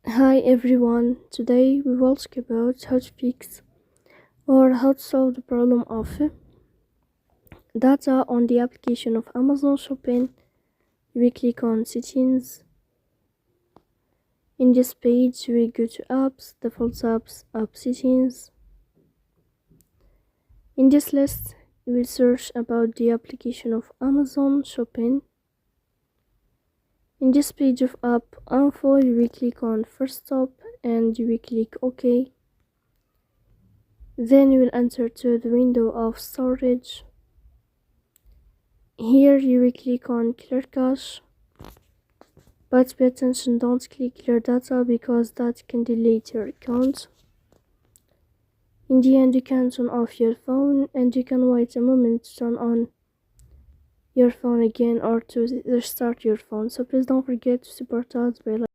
Hi everyone, today we will talk about how to fix or how to solve the problem of data on the application of Amazon Shopping. We click on settings. In this page we go to apps, default apps, app settings. In this list we will search about the application of Amazon Shopping. In this page of app info you will click on first stop and you will click OK. Then you will enter to the window of storage. Here you will click on clear cache, but pay attention, don't click clear data because that can delete your account. In the end you can turn off your phone and you can wait a moment to turn on your phone again or to restart your phone. So please don't forget to support us by